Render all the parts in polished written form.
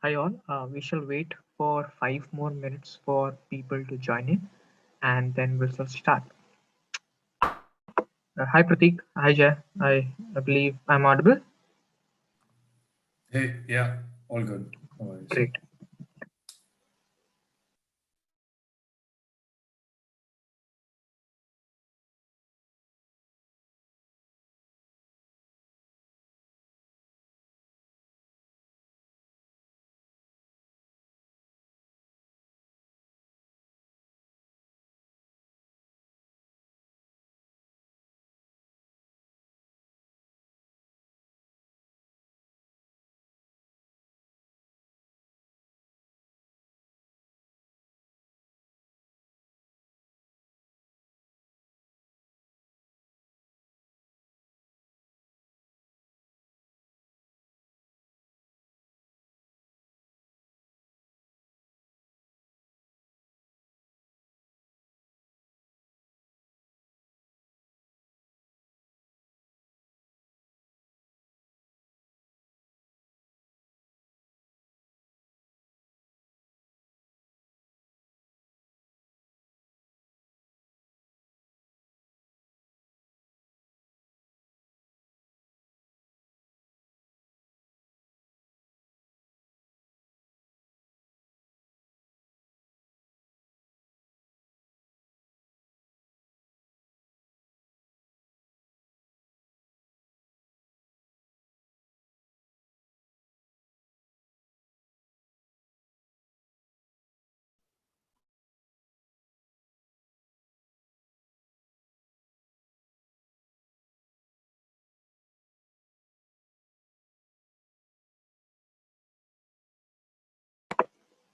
Hi all. We shall wait for 5 more minutes for people to join in, and then we'll start. Hi Pratik. Hi Jay. I believe I'm audible. Hey, yeah, all good. No worries. Great.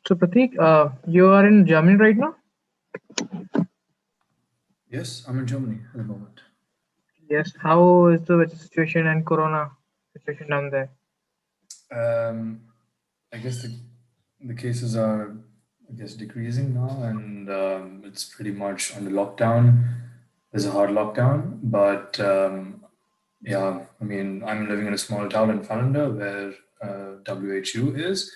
So Pratik, you are in Germany right now? Yes, I'm in Germany at the moment. Yes. How is the situation and Corona situation down there? I guess the cases are, I guess, decreasing now, and it's pretty much under lockdown. There's a hard lockdown, but yeah, I mean, I'm living in a small town in Fallender where WHO is,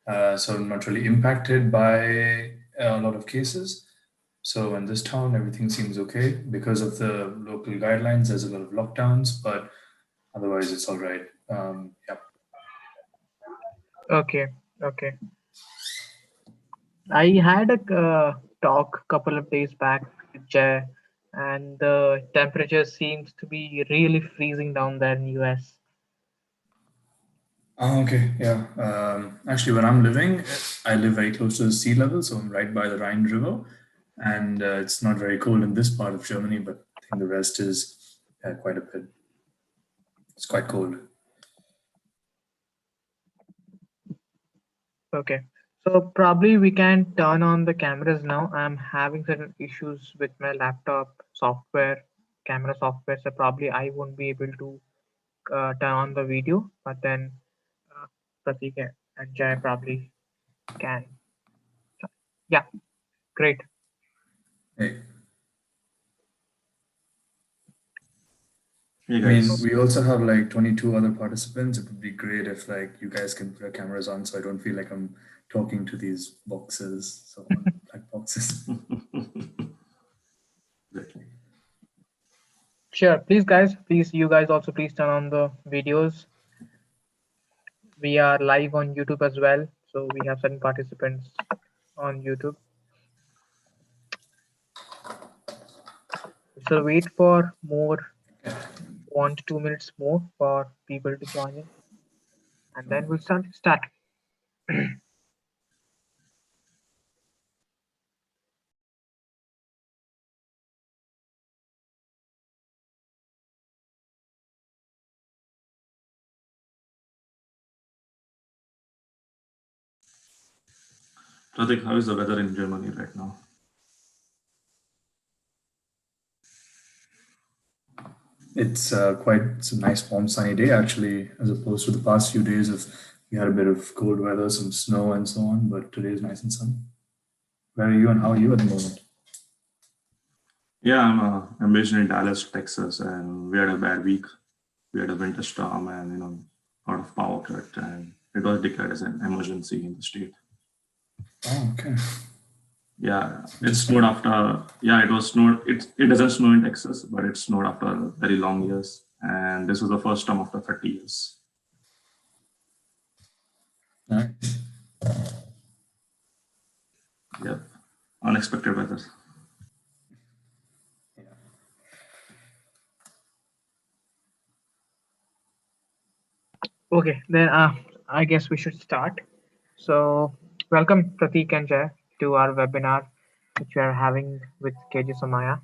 so I'm not really impacted by a lot of cases. So in this town, everything seems okay because of the local guidelines. There's a lot of lockdowns, but otherwise it's all right. Yeah. Okay. Okay. I had a talk couple of days back with Jay, and the temperature seems to be really freezing down there in US. Oh, okay. Yeah. Actually, where I'm living, I live very close to the sea level, so I'm right by the Rhine River, and it's not very cold in this part of Germany, but I think the rest is quite a bit. It's quite cold. Okay. So probably we can turn on the cameras now. I'm having certain issues with my laptop software, camera software, so probably I won't be able to turn on the video, but then uh, Pratik and Jay probably can. Yeah, great. Hey. Hey I mean, guys. we also have like 22 other participants. It would be great if like you guys can put your cameras on so I don't feel like I'm talking to these boxes, so black boxes. Sure, please guys, please you guys also please turn on the videos. We are live on YouTube as well, so we have certain participants on YouTube. So wait for more 1 to 2 minutes more for people to join in, and then we'll start. Pratik, how is the weather in Germany right now? It's it's a nice warm sunny day actually, as opposed to the past few days of we had a bit of cold weather, some snow and so on, but today is nice and sunny. Where are you and how are you at the moment? Yeah, I'm based in Dallas, Texas, and we had a bad week. We had a winter storm and a lot of power cut, and it was declared as an emergency in the state. Oh, okay. Yeah, it snowed after. Yeah, it was snowed. It doesn't snow in Texas, but it snowed after very long years, and this was the first time after 30 years. Nice. Yep, unexpected weather. Okay, then I guess we should start. So, welcome Pratik and Jay to our webinar, which we are having with KJ Somaya.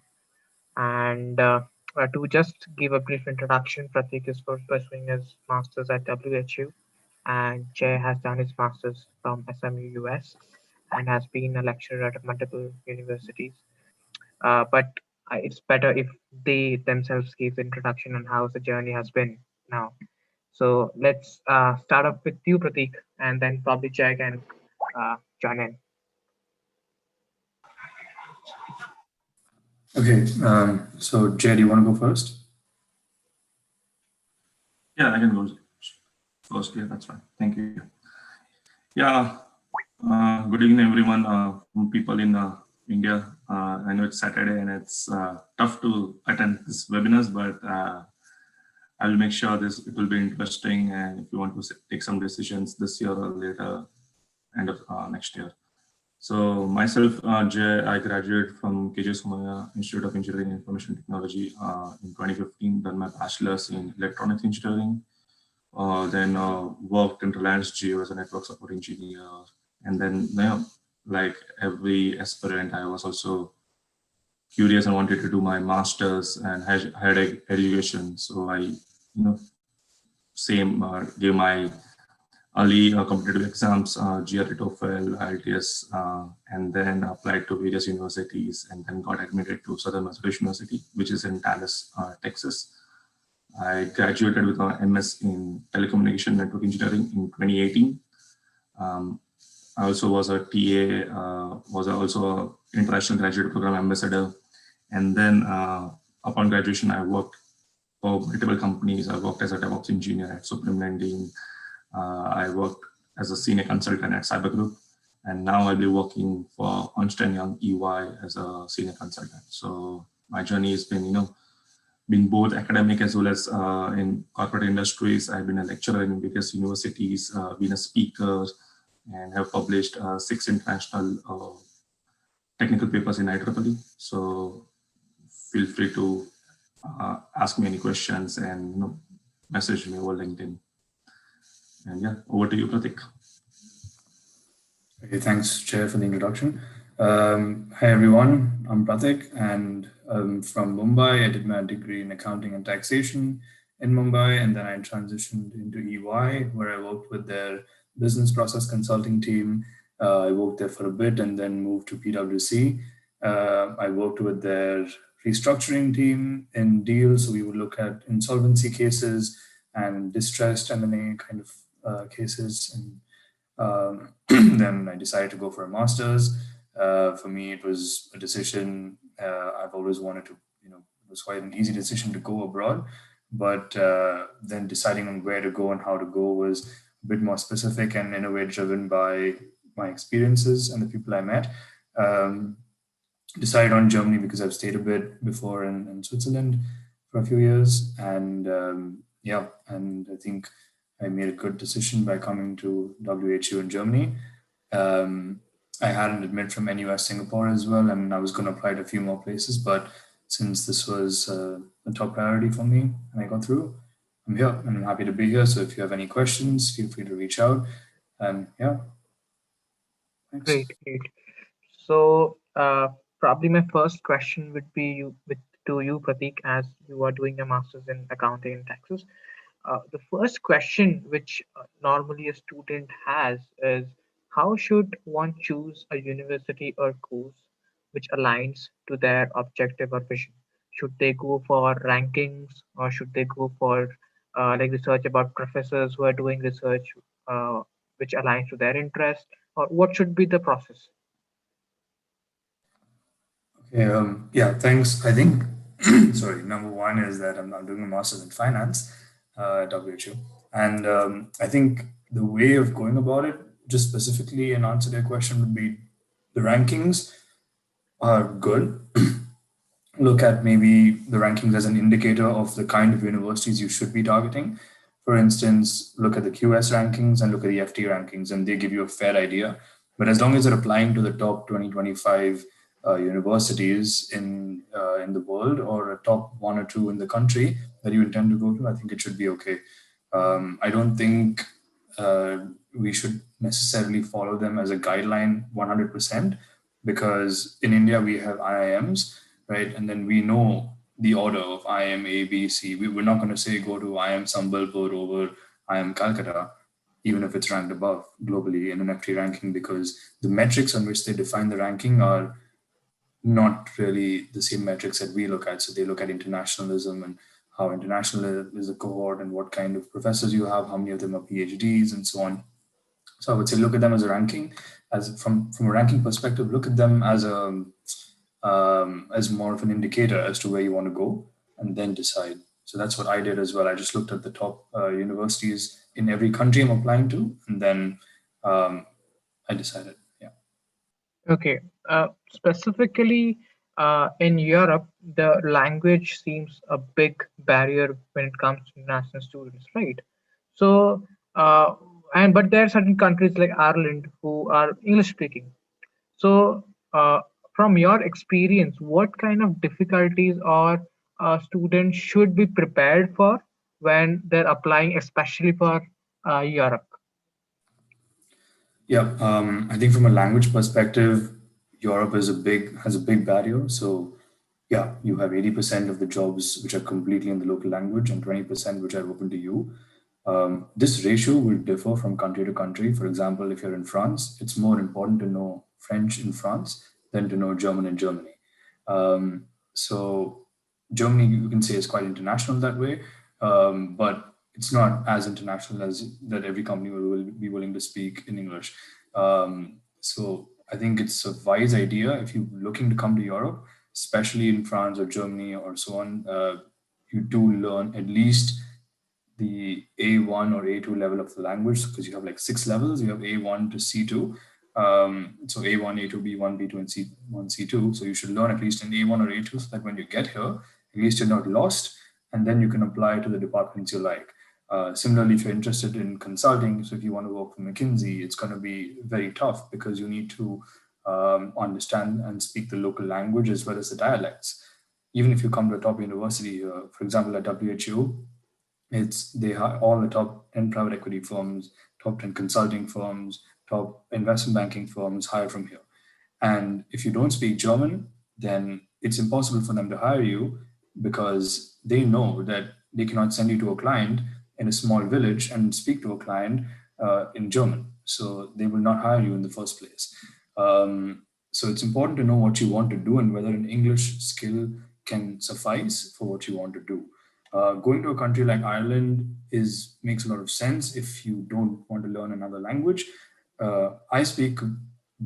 And to just give a brief introduction, Pratik is pursuing his master's at WHU, and Jay has done his master's from SMU US and has been a lecturer at multiple universities. But it's better if they themselves give the introduction on how the journey has been now. So let's start off with you, Pratik, and then probably Jay can join in. Okay. So Jay, do you want to go first? Yeah, I can go first. Yeah, that's fine. Thank you. Yeah, good evening, everyone. From people in India. I know it's Saturday and it's tough to attend this webinars, but I'll make sure it will be interesting. And if you want to take some decisions this year or later, end of next year. So myself, Jay, I graduated from KJ Somaya Institute of Engineering and Information Technology in 2015. Done my bachelor's in electronics engineering. Then worked in Reliance Jio as a network support engineer. And then, like every aspirant, I was also curious and wanted to do my master's and higher education. So I, gave my early competitive exams, GRE, TOEFL, IELTS, and then applied to various universities and then got admitted to Southern Methodist University, which is in Dallas, Texas. I graduated with an MS in Telecommunication Network Engineering in 2018. I also was a TA, was also an International Graduate Program Ambassador. And then upon graduation, I worked for multiple companies. I worked as a DevOps engineer at Supreme Lending. I worked as a senior consultant at Cyber Group. And now I'll be working for Ernst & Young EY as a senior consultant. So my journey has been both academic as well as in corporate industries. I've been a lecturer in various universities, been a speaker, and have published 6 international technical papers in IEEE. So feel free to ask me any questions and message me over LinkedIn. And yeah, over to you, Pratik. Okay, thanks, Chair, for the introduction. Hi, everyone. I'm Pratik, and I'm from Mumbai. I did my degree in accounting and taxation in Mumbai, and then I transitioned into EY, where I worked with their business process consulting team. I worked there for a bit and then moved to PwC. I worked with their restructuring team in deals. So we would look at insolvency cases and distressed M&A kind of cases. And then I decided to go for a master's. For me, it was a decision I've always wanted to, it was quite an easy decision to go abroad. But then deciding on where to go and how to go was a bit more specific and in a way driven by my experiences and the people I met. Decided on Germany because I've stayed a bit before in Switzerland for a few years. And and I think I made a good decision by coming to WHU in Germany. I had an admit from NUS Singapore as well, and I was going to apply to a few more places. But since this was a top priority for me and I got through, I'm here and I'm happy to be here. So if you have any questions, feel free to reach out. And yeah, thanks. Great. So probably my first question would be to you, Pratik, as you are doing a master's in accounting and taxes. The first question which normally a student has is, how should one choose a university or course which aligns to their objective or vision? Should they go for rankings, or should they go for like research about professors who are doing research which aligns to their interest, or what should be the process? Okay, yeah, thanks. I think, sorry, number one is that I'm doing a master's in finance at WHU. And I think the way of going about it, just specifically in answer to your question, would be the rankings are good. Look at maybe the rankings as an indicator of the kind of universities you should be targeting. For instance, look at the QS rankings and look at the FT rankings, and they give you a fair idea. But as long as you're applying to the top 2025 universities in the world, or a top one or two in the country that you intend to go to, I think it should be okay. I don't think we should necessarily follow them as a guideline 100%, because in India we have IIMs, right? And then we know the order of IIM A, B, C. We're not going to say go to IIM Sambalpur over IIM Calcutta, even if it's ranked above globally in an FT ranking, because the metrics on which they define the ranking are not really the same metrics that we look at. So they look at internationalism and how international is a cohort and what kind of professors you have, how many of them are PhDs and so on. So I would say look at them as a ranking, as from a ranking perspective, look at them as more of an indicator as to where you want to go, and then decide. So that's what I did as well. I just looked at the top universities in every country I'm applying to, and then I decided. Yeah. Okay. Specifically, in Europe, the language seems a big barrier when it comes to international students, right? So, but there are certain countries like Ireland who are English speaking. So, from your experience, what kind of difficulties or students should be prepared for when they're applying, especially for Europe? Yeah, I think from a language perspective, Europe has a big barrier. So yeah, you have 80% of the jobs which are completely in the local language and 20% which are open to you. This ratio will differ from country to country. For example, if you're in France, it's more important to know French in France than to know German in Germany. So Germany, you can say, is quite international that way, but it's not as international as that every company will be willing to speak in English. So I think it's a wise idea if you're looking to come to Europe, especially in France or Germany or so on. You do learn at least the A1 or A2 level of the language, because you have like 6 levels. You have A1 to C2. So A1, A2, B1, B2, and C1, C2. So you should learn at least an A1 or A2 so that when you get here, at least you're not lost, and then you can apply to the departments you like. Similarly, if you're interested in consulting, so if you want to work for McKinsey, it's going to be very tough because you need to understand and speak the local language as well as the dialects. Even if you come to a top university, for example, at WHO, they have all the top 10 private equity firms, top 10 consulting firms, top investment banking firms hire from here. And if you don't speak German, then it's impossible for them to hire you, because they know that they cannot send you to a client in a small village and speak to a client in German. So they will not hire you in the first place. So it's important to know what you want to do and whether an English skill can suffice for what you want to do. Going to a country like Ireland makes a lot of sense if you don't want to learn another language. I speak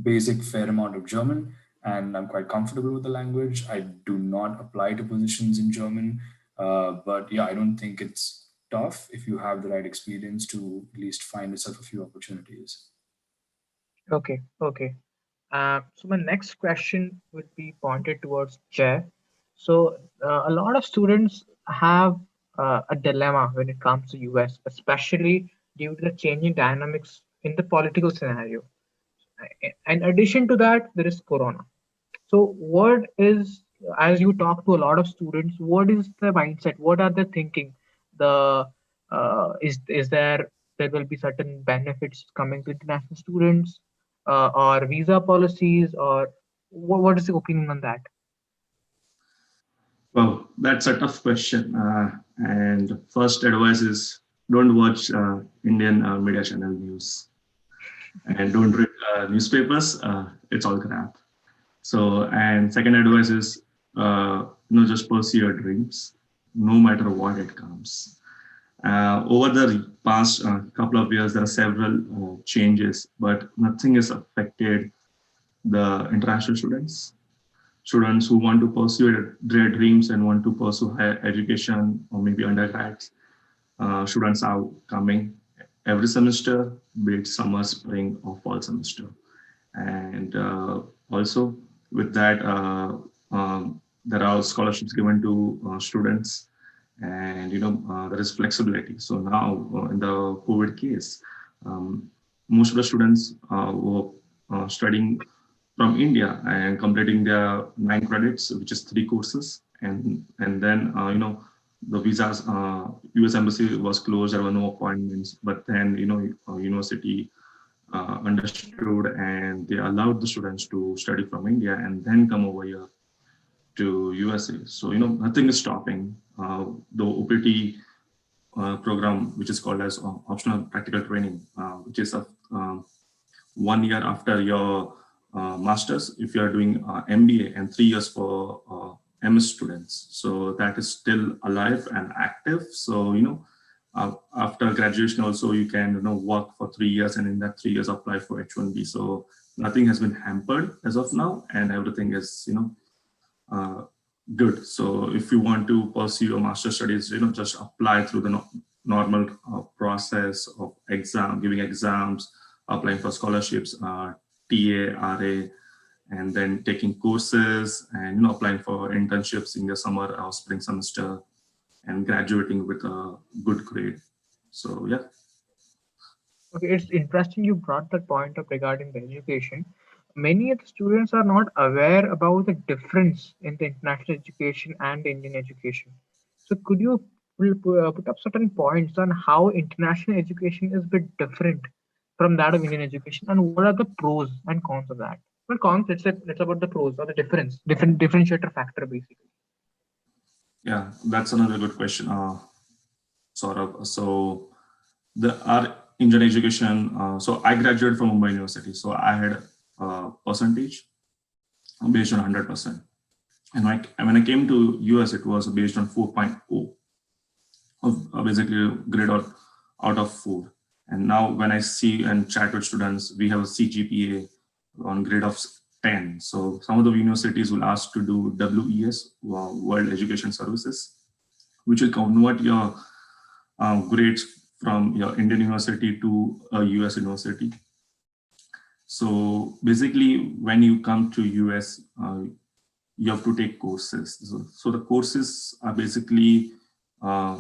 basic fair amount of German, and I'm quite comfortable with the language. I do not apply to positions in German, but yeah, I don't think it's tough if you have the right experience to at least find yourself a few opportunities. Okay, okay. So my next question would be pointed towards Jay. So a lot of students have a dilemma when it comes to US, especially due to the changing dynamics in the political scenario. In addition to that, there is Corona. So what is, as you talk to a lot of students, what is the mindset? What are they thinking? The is there will be certain benefits coming to international students, or visa policies, or what is the opinion on that? Well, that's a tough question. And first advice is don't watch Indian media channel news and don't read newspapers. It's all crap. So, and second advice is just pursue your dreams, no matter what it comes. Over the past couple of years, there are several changes, but nothing has affected the international students who want to pursue their dreams and want to pursue higher education or maybe undergrads. Students are coming every semester, be it summer, spring, or fall semester. And also with that, there are scholarships given to students, and there is flexibility. So now in the COVID case, um, most of the students were studying from India and completing their 9 credits, which is 3 courses, and then the visas. U.S. embassy was closed. There were no appointments, but then university understood, and they allowed the students to study from India and then come over here to USA. So nothing is stopping the OPT program, which is called as optional practical training, which is a 1 year after your masters, if you are doing MBA, and 3 years for MS students. So that is still alive and active. So after graduation also you can work for 3 years, and in that 3 years apply for H1B. So nothing has been hampered as of now, and everything is uh, good. So if you want to pursue your master studies, just apply through the normal process of giving exams, applying for scholarships, TA, RA, and then taking courses, and applying for internships in the summer or spring semester, and graduating with a good grade. So yeah. Okay, it's interesting you brought that point up regarding the education. Many of the students are not aware about the difference in the international education and the Indian education. So could you put up certain points on how international education is a bit different from that of Indian education, and what are the pros and cons of that? Well, cons, it's about the pros or the different differentiator factor basically. Yeah, that's another good question, Saurabh. So our Indian education, so I graduated from Mumbai University, so I had a percentage based on 100%. And when I came to US, it was based on 4.0, of basically a grade out of 4. And now when I see and chat with students, we have a CGPA on grade of 10. So some of the universities will ask to do WES, World Education Services, which will convert your grades from your Indian university to a US university. So basically, when you come to US, you have to take courses. So the courses are basically uh,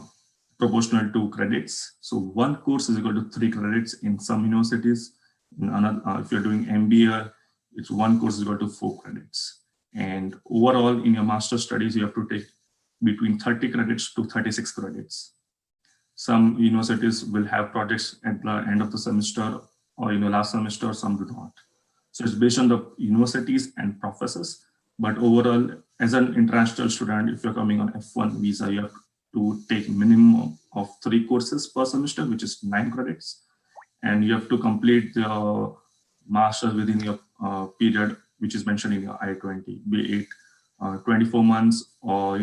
proportional to credits. So one course is equal to 3 credits in some universities. In another, if you're doing MBA, it's one course is equal to 4 credits. And overall, in your master studies, you have to take between 30 credits to 36 credits. Some universities will have projects at the end of the semester or last semester, some do not. So it's based on the universities and professors. But overall, as an international student, if you're coming on F1 visa, you have to take minimum of 3 courses per semester, which is 9 credits. And you have to complete the master's within your period, which is mentioned in your I-20, be it 24 months or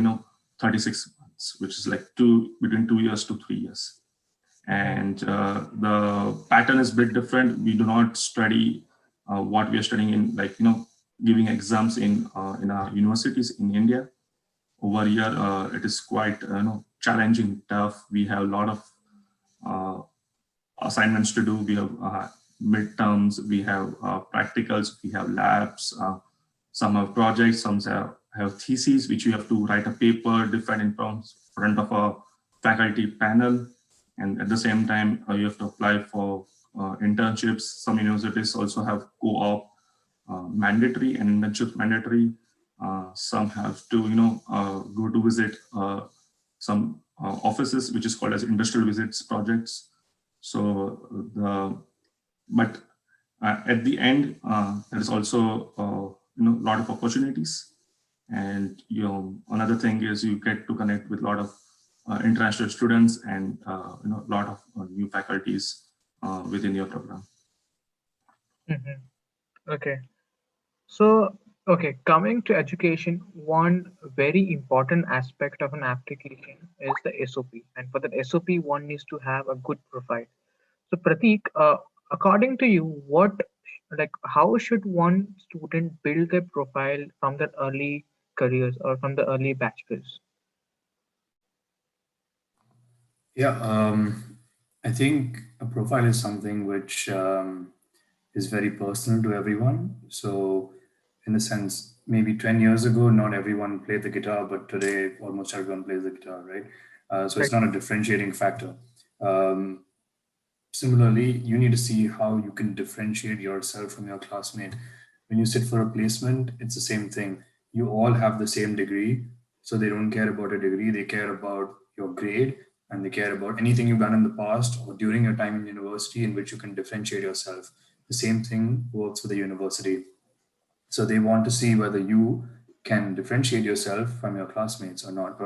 36 months, which is like between 2 years to 3 years. And the pattern is a bit different. We do not study what we are studying in, like giving exams in our universities in India. Over here, it is quite challenging, tough. We have a lot of uh, assignments to do. We have midterms, we have practicals, we have labs. Some have projects, some have theses, which you have to write a paper, defend in front of a faculty panel. And at the same time, you have to apply for internships. Some universities also have co-op mandatory and internship mandatory. Some have to, go to visit some offices, which is called as industrial visits projects. So but at the end, there is also a lot of opportunities, and another thing is you get to connect with a lot of international students and a lot of new faculties within your program. Hmm. Okay. So, okay, coming to education, one very important aspect of an application is the SOP. And for that SOP, one needs to have a good profile. So, Prateek, according to you, how should one student build their profile from their early careers or from the early bachelors? Yeah, I think a profile is something which is very personal to everyone. So, in a sense, maybe 10 years ago, not everyone played the guitar, but today almost everyone plays the guitar, right? So, it's Right. not a differentiating factor. Um, Similarly, you need to see how you can differentiate yourself from your classmate. When you sit for a placement, it's the same thing. You all have the same degree, so they don't care about a degree, they care about your grade, and they care about anything you've done in the past or during your time in university in which you can differentiate yourself. The same thing works for the university. So they want to see whether you can differentiate yourself from your classmates or not,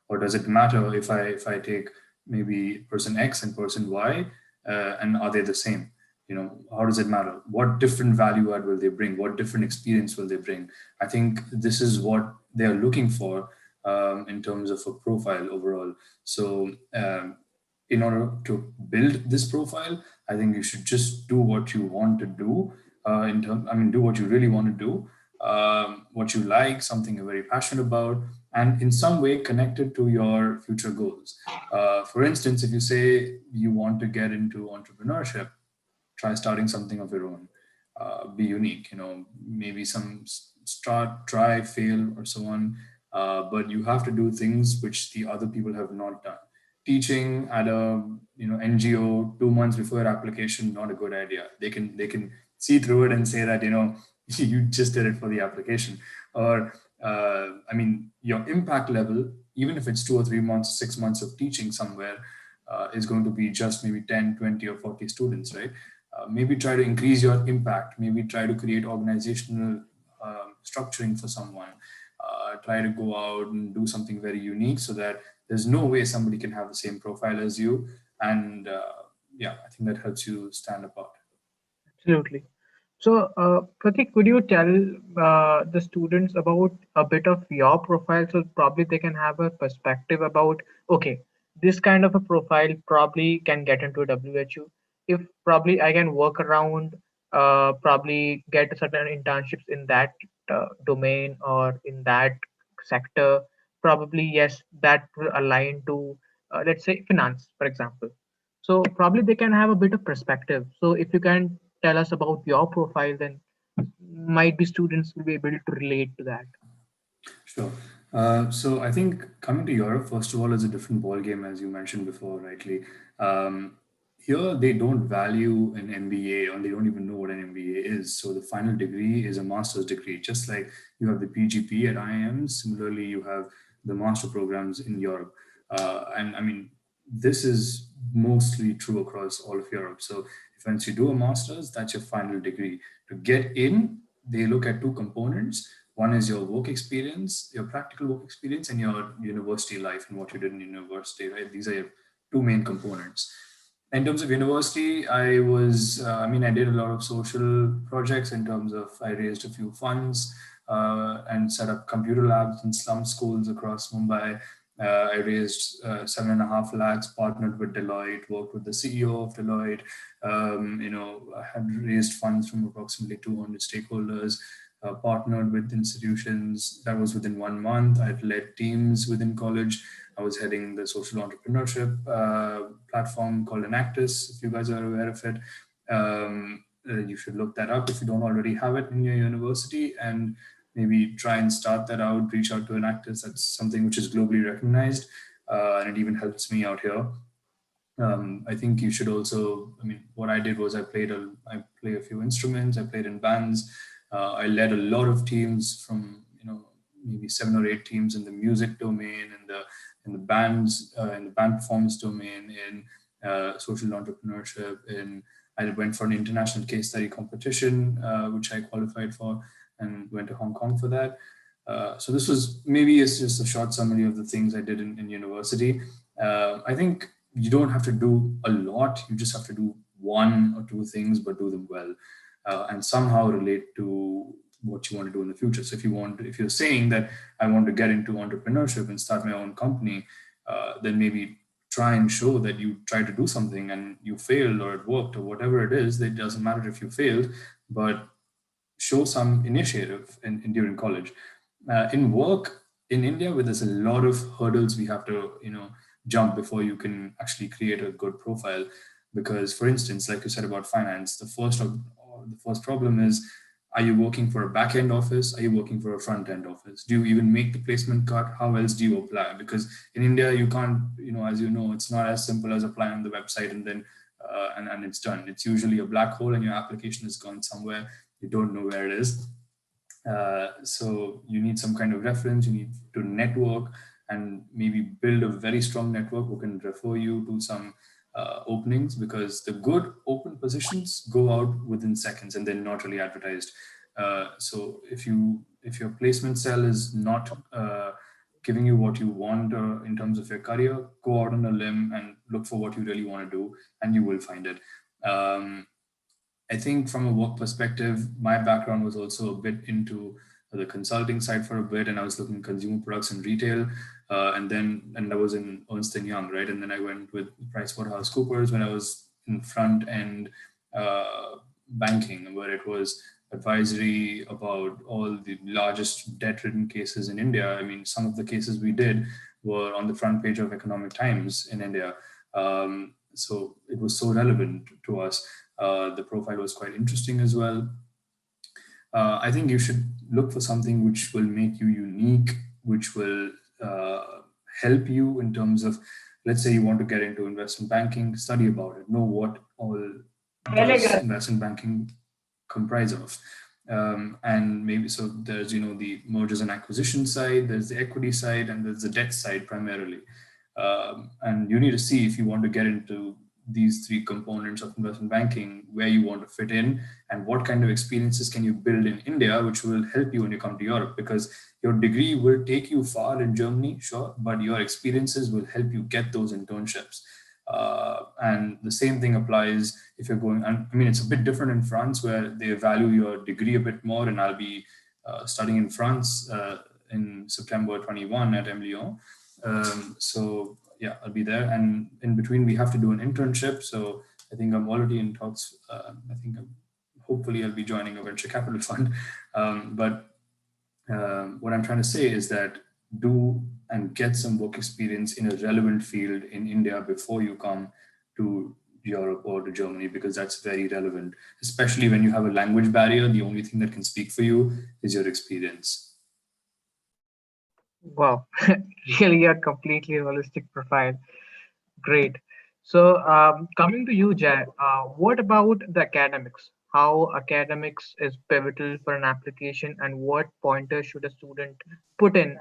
or does it matter if I take maybe person X and person Y, and are they the same? How does it matter? What different value add will they bring? What different experience will they bring? I think this is what they are looking for in terms of a profile overall. So in order to build this profile, I think you should just do what you want to do. Do what you really want to do, what you like, something you're very passionate about, and in some way connected to your future goals. For instance, if you say you want to get into entrepreneurship, try starting something of your own. Be unique, maybe some start, try, fail, or so on. But you have to do things which the other people have not done. Teaching at a NGO 2 months before your application, not a good idea. They can see through it and say that you just did it for the application. Or your impact level, even if it's 2 or 3 months, 6 months of teaching somewhere, is going to be just maybe 10, 20, or 40 students, right? Maybe try to increase your impact, maybe try to create organizational structuring for someone, try to go out and do something very unique so that there's no way somebody can have the same profile as you. And yeah, I think that helps you stand apart. Absolutely. So, Pratik, could you tell the students about a bit of your profile so probably they can have a perspective about, okay, this kind of a profile probably can get into a WHO. If probably I can work around, probably get certain internships in that domain or in that sector, probably, yes, that will align to, let's say, finance, for example. So probably they can have a bit of perspective. So if you can tell us about your profile, then might be students will be able to relate to that. Sure. So I think coming to Europe, first of all, is a different ball game, as you mentioned before, rightly. Here, they don't value an MBA, or they don't even know what an MBA is. So the final degree is a master's degree, just like you have the PGP at IIM. Similarly, you have the master programs in Europe. And I mean, this is mostly true across all of Europe. So if once you do a master's, that's your final degree. To get in, they look at two components. One is your work experience, your practical work experience, and your university life and what you did in university, right? These are your two main components. In terms of university, I did a lot of social projects in terms of I raised a few funds and set up computer labs in slum schools across Mumbai. I raised 7.5 lakhs, partnered with Deloitte, worked with the CEO of Deloitte. I had raised funds from approximately 200 stakeholders, partnered with institutions. That was within 1 month. I've led teams within college. I was heading the social entrepreneurship platform called Enactus, if you guys are aware of it. You should look that up if you don't already have it in your university, and maybe try and start that out, reach out to Enactus. That's something which is globally recognized, and it even helps me out here. I think you should also. What I did was I play a few instruments. I played in bands. I led a lot of teams from maybe 7 or 8 teams in the music domain, in the bands, in the band performance domain, in social entrepreneurship. And I went for an international case study competition, which I qualified for, and went to Hong Kong for that. So this was maybe it's just a short summary of the things I did in university. I think you don't have to do a lot. You just have to do one or two things, but do them well, and somehow relate to what you want to do in the future. So if you're saying that I want to get into entrepreneurship and start my own company, then maybe try and show that you tried to do something and you failed, or it worked, or whatever it is. It doesn't matter if you failed, but show some initiative during college. In work in India, where there's a lot of hurdles we have to jump before you can actually create a good profile. Because, for instance, like you said about finance, the first problem is, are you working for a back-end office? Are you working for a front-end office? Do you even make the placement cut? How else do you apply? Because in India, you can't, as you know, it's not as simple as applying on the website and then and it's done. It's usually a black hole and your application has gone somewhere. You don't know where it is. So you need some kind of reference. You need to network and maybe build a very strong network who can refer you to some openings, because the good open positions go out within seconds and they're not really advertised. So if your placement cell is not giving you what you want in terms of your career, go out on a limb and look for what you really want to do, and you will find it. I think from a work perspective, my background was also a bit into the consulting side for a bit, and I was looking at consumer products and retail, and I was in Ernst & Young, right? And then I went with PricewaterhouseCoopers when I was in front end banking, where it was advisory about all the largest debt-ridden cases in India. I mean, some of the cases we did were on the front page of Economic Times in India. So it was so relevant to us. The profile was quite interesting as well. I think you should look for something which will make you unique, which will help you in terms of, let's say you want to get into investment banking, study about it, know what all does investment banking comprise of. And maybe, so there's, the mergers and acquisition side, there's the equity side, and there's the debt side primarily. And you need to see, if you want to get into these three components of investment banking, where you want to fit in and what kind of experiences can you build in India, which will help you when you come to Europe. Because your degree will take you far in Germany, sure, but your experiences will help you get those internships. And the same thing applies if you're going, I mean, it's a bit different in France, where they value your degree a bit more, and I'll be studying in France in September 21 at M Lyon. So yeah, I'll be there, and in between we have to do an internship. So I think I'm already in talks. Hopefully I'll be joining a venture capital fund. But what I'm trying to say is that do and get some work experience in a relevant field in India before you come to Europe or to Germany, because that's very relevant, especially when you have a language barrier. The only thing that can speak for you is your experience. Wow, really a completely holistic profile. Great. So coming to you, Jay, what about the academics? How academics is pivotal for an application, and what pointers should a student put in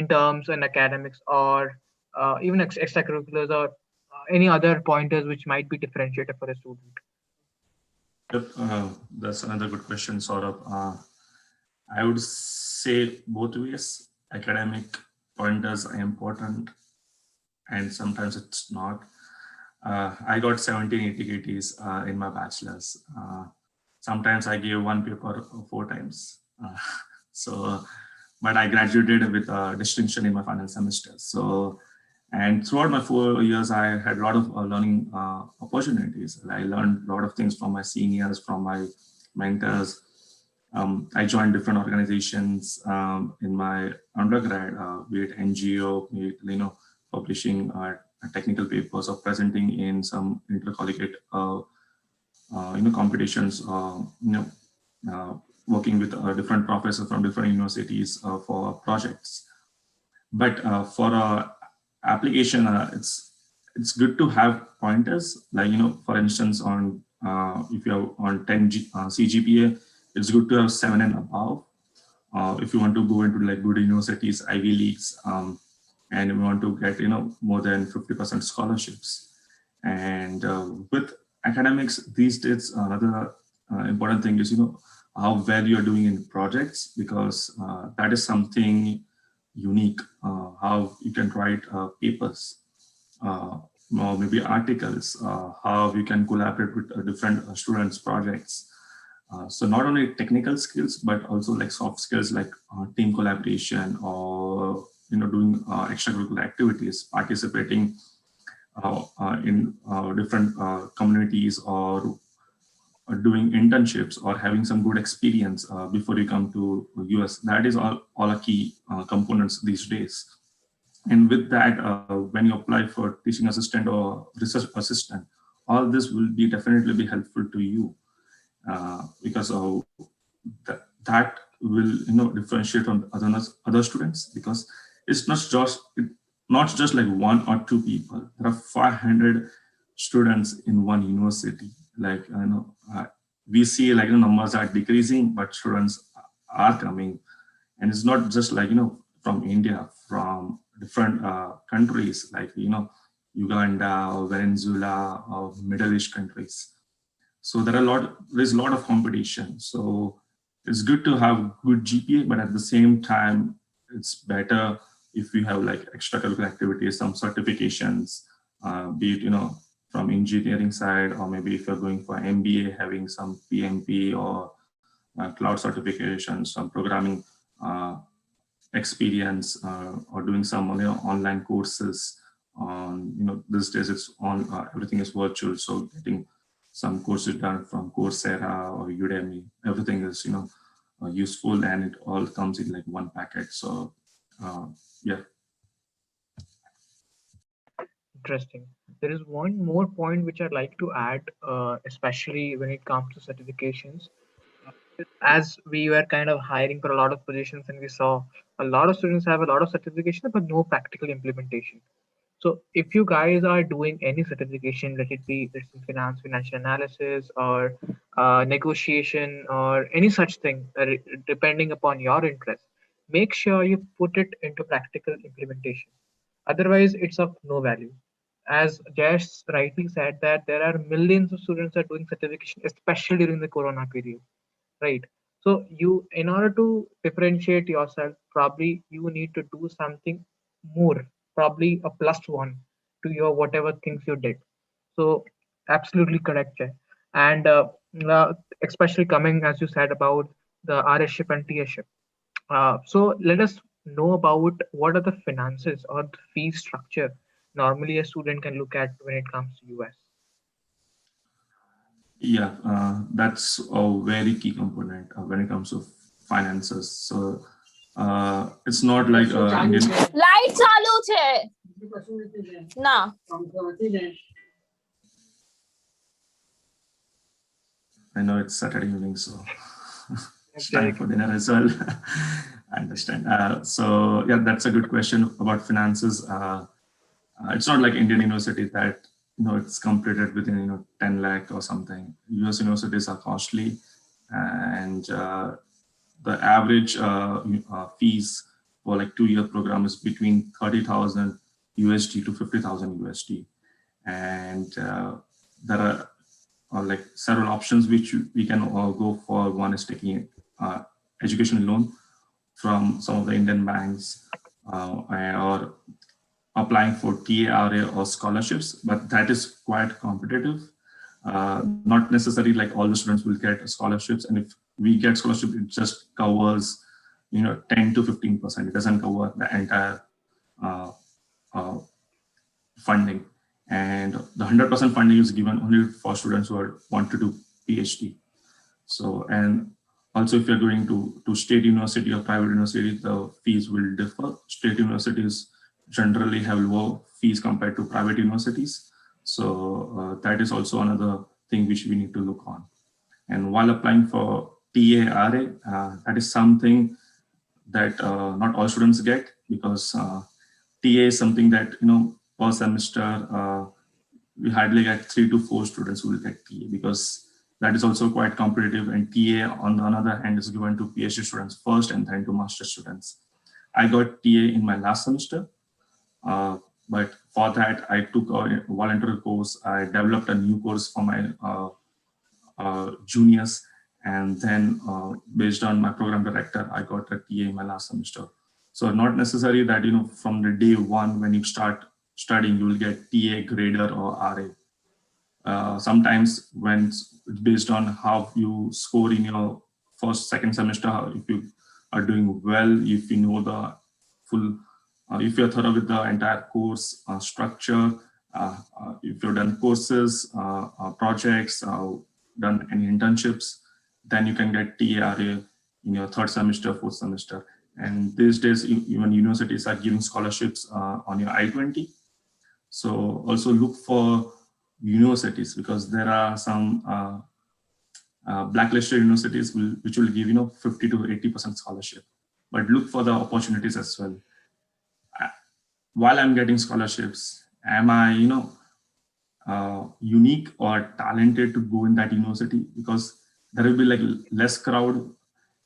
terms in academics, or even extracurriculars, or any other pointers which might be differentiator for a student? Yep, that's another good question, Saurabh. I would say both ways. Academic pointers are important, and sometimes it's not. I got 1780 KTs in my bachelor's. Sometimes I gave one paper 4 times. But I graduated with a distinction in my final semester. So, and throughout my 4 years, I had a lot of learning opportunities. I learned a lot of things from my seniors, from my mentors. I joined different organizations in my undergrad, be it NGO, be it, publishing technical papers or presenting in some intercollegiate, competitions, working with different professors from different universities for projects. But for a application, it's good to have pointers, like, for instance, on if you're on 10 CGPA, it's good to have 7 and above. If you want to go into like good universities, Ivy Leagues, and you want to get, more than 50% scholarships. And with academics these days, another important thing is, how well you're doing in projects, because that is something unique. How you can write papers, or maybe articles, how you can collaborate with different students' projects. So not only technical skills, but also like soft skills, like team collaboration, or doing extracurricular activities, participating in different communities, or doing internships, or having some good experience before you come to US. That is all are key components these days. And with that, when you apply for teaching assistant or research assistant, all this will be definitely be helpful to you, because that will differentiate from other students, because it's not just like one or two people. There are 500 students in one university. Like we see like numbers are decreasing, but students are coming, and it's not just like from India, from different countries like Uganda or Venezuela or Middle East countries. So there's a lot of competition. So it's good to have good GPA, but at the same time, it's better if you have like extracurricular activities, some certifications, be it from engineering side, or maybe if you're going for MBA, having some PMP or cloud certifications, some programming experience, or doing some online courses. On these days it's on everything is virtual, so getting some courses done from Coursera or Udemy, everything is useful, and it all comes in like one packet. So yeah. Interesting. There is one more point which I'd like to add, especially when it comes to certifications. As we were kind of hiring for a lot of positions, and we saw a lot of students have a lot of certification, but no practical implementation. So if you guys are doing any certification, let it be it's in finance, financial analysis, or negotiation, or any such thing, depending upon your interest, make sure you put it into practical implementation. Otherwise, it's of no value. As Jash rightly said, that there are millions of students are doing certification, especially during the Corona period, right? So you, in order to differentiate yourself, probably you need to do something more, probably a plus one to your whatever things you did. So absolutely correct, Jay. And uh, especially coming, as you said, about the RS ship and TS ship. So let us know about what are the finances or the fee structure normally a student can look at when it comes to US. Yeah, that's a very key component when it comes to finances. So it's not like Indian. Light चालू छे ना. I know it's Saturday evening, so it's Okay. time for dinner as well. I understand. So yeah, that's a good question about finances. It's not like Indian university that it's completed within 10 lakh or something. US universities are costly, and the average fees for like 2-year program is between 30,000 USD to 50,000 USD, and there are like several options which we can go for. One is taking education loan from some of the Indian banks, or applying for TARA or scholarships, but that is quite competitive. Not necessarily like all the students will get scholarships, and if we get scholarship, it just covers 10 to 15%. It doesn't cover the entire uh, uh, funding, and the 100% funding is given only for students who want to do PhD. So, and also if you're going to state university or private university, the fees will differ. State universities generally have lower fees compared to private universities. So that is also another thing which we need to look on. And while applying for TARA, that is something that not all students get, because TA is something that per semester we hardly get 3 to 4 students who will get TA, because that is also quite competitive, and TA on the other hand is given to PhD students first and then to master students. I got TA in my last semester, but for that I took a voluntary course. I developed a new course for my juniors, and then based on my program director, I got a TA in my last semester. So not necessarily that from the day one when you start studying you will get TA, grader, or RA. Sometimes when it's based on how you score in your first, second semester, if you are doing well, if you know the full, if you're thorough with the entire course structure, if you've done courses, projects, done any internships, then you can get TARA in your third semester, fourth semester. And these days, even universities are giving scholarships on your I-20. So also look for universities, because there are some blacklisted universities which will give 50 to 80% scholarship. But look for the opportunities as well. While I'm getting scholarships, am I unique or talented to go in that university? Because there will be like less crowd,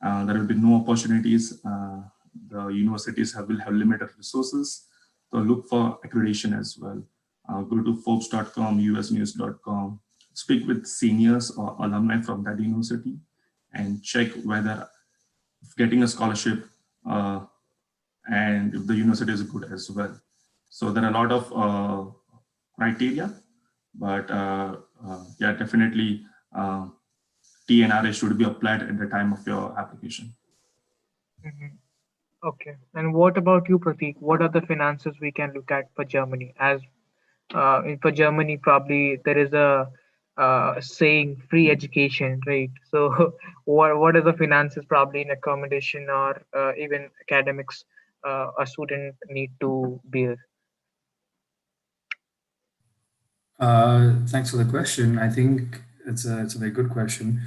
there will be no opportunities. The universities will have limited resources. So look for accreditation as well. Go to Forbes.com, usnews.com, speak with seniors or alumni from that university, and check whether getting a scholarship and if the university is good as well. So there are a lot of criteria, but yeah, definitely TNRA should be applied at the time of your application. Okay. And what about you, Prateek? What are the finances we can look at for Germany? As for Germany, probably there is a saying free education, right? So what are the finances probably in accommodation or even academics a student need to bear? Thanks for the question. I think it's a very good question.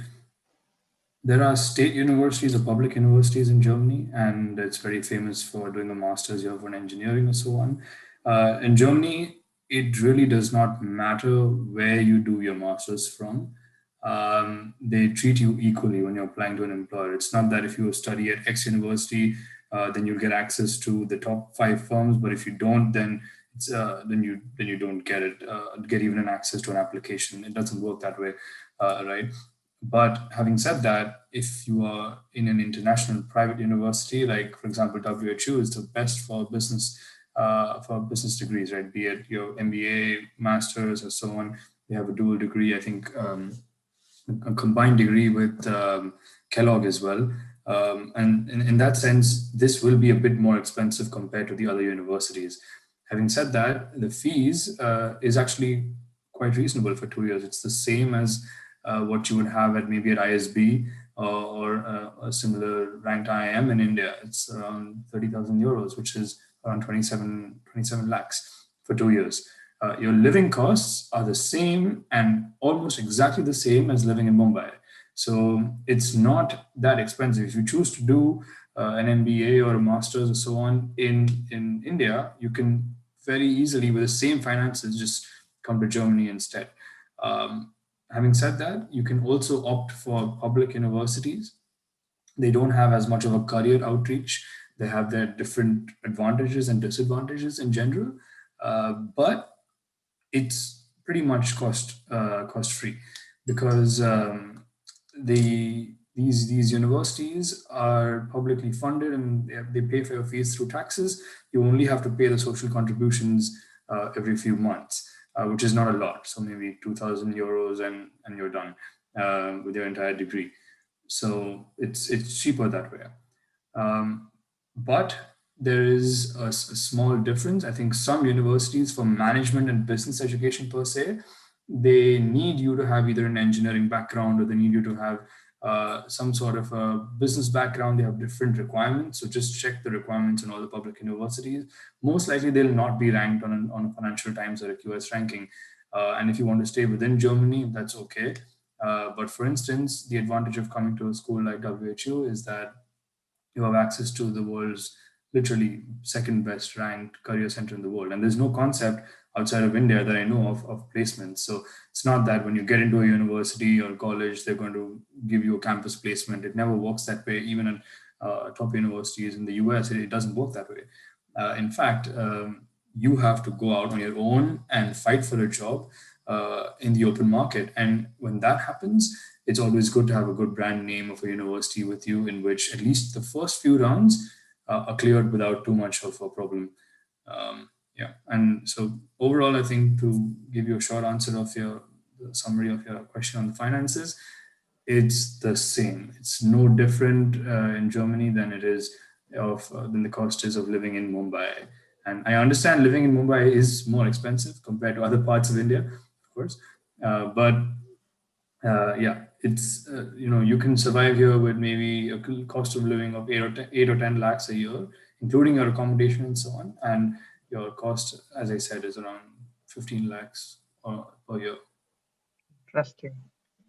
There are state universities or public universities in Germany, and it's very famous for doing a master's year in engineering or so on. In Germany, it really does not matter where you do your master's from. They treat you equally when you're applying to an employer. It's not that if you study at X university, then you'll get access to the top 5 firms, but if you don't, then you don't get even an access to an application. It doesn't work that way, right? But having said that, if you are in an international private university, like for example, WHU is the best for business degrees, right? Be it your MBA, masters, or so on. They have a dual degree, I think, a combined degree with Kellogg as well. And in that sense, this will be a bit more expensive compared to the other universities. Having said that, the fees is actually quite reasonable for 2 years. It's the same as what you would have at maybe at ISB or a similar ranked IIM in India. It's around 30,000 euros, which is around 27 lakhs for 2 years. Your living costs are the same and almost exactly the same as living in Mumbai. So it's not that expensive. If you choose to do an MBA or a master's or so on in India, you can very easily, with the same finances, just come to Germany instead. Having said that, you can also opt for public universities. They don't have as much of a career outreach. They have their different advantages and disadvantages in general, but it's pretty much cost free, because these universities are publicly funded and they pay for your fees through taxes. You only have to pay the social contributions every few months, which is not a lot. So maybe 2,000 euros and you're done with your entire degree. So it's cheaper that way. But there is a small difference. I think some universities for management and business education per se, they need you to have either an engineering background or they need you to have some sort of a business background. They have different requirements. So just check the requirements in all the public universities. Most likely they'll not be ranked on a Financial Times or a QS ranking. And if you want to stay within Germany, that's okay. But for instance, the advantage of coming to a school like WHU is that you have access to the world's literally second best ranked career center in the world. And there's no concept outside of India that I know of placements. So it's not that when you get into a university or college, they're going to give you a campus placement. It never works that way. Even at top universities in the US, it doesn't work that way. In fact, you have to go out on your own and fight for a job in the open market. And when that happens, it's always good to have a good brand name of a university with you, in which at least the first few rounds are cleared without too much of a problem. Yeah, and so overall, I think to give you a short answer of the summary of your question on the finances, it's the same. It's no different in Germany than it is than the cost is of living in Mumbai. And I understand living in Mumbai is more expensive compared to other parts of India, of course, but yeah, it's you can survive here with maybe a cost of living of 8 or 10 lakhs a year, including your accommodation and so on, and your cost, as I said, is around 15 lakhs per year. Interesting.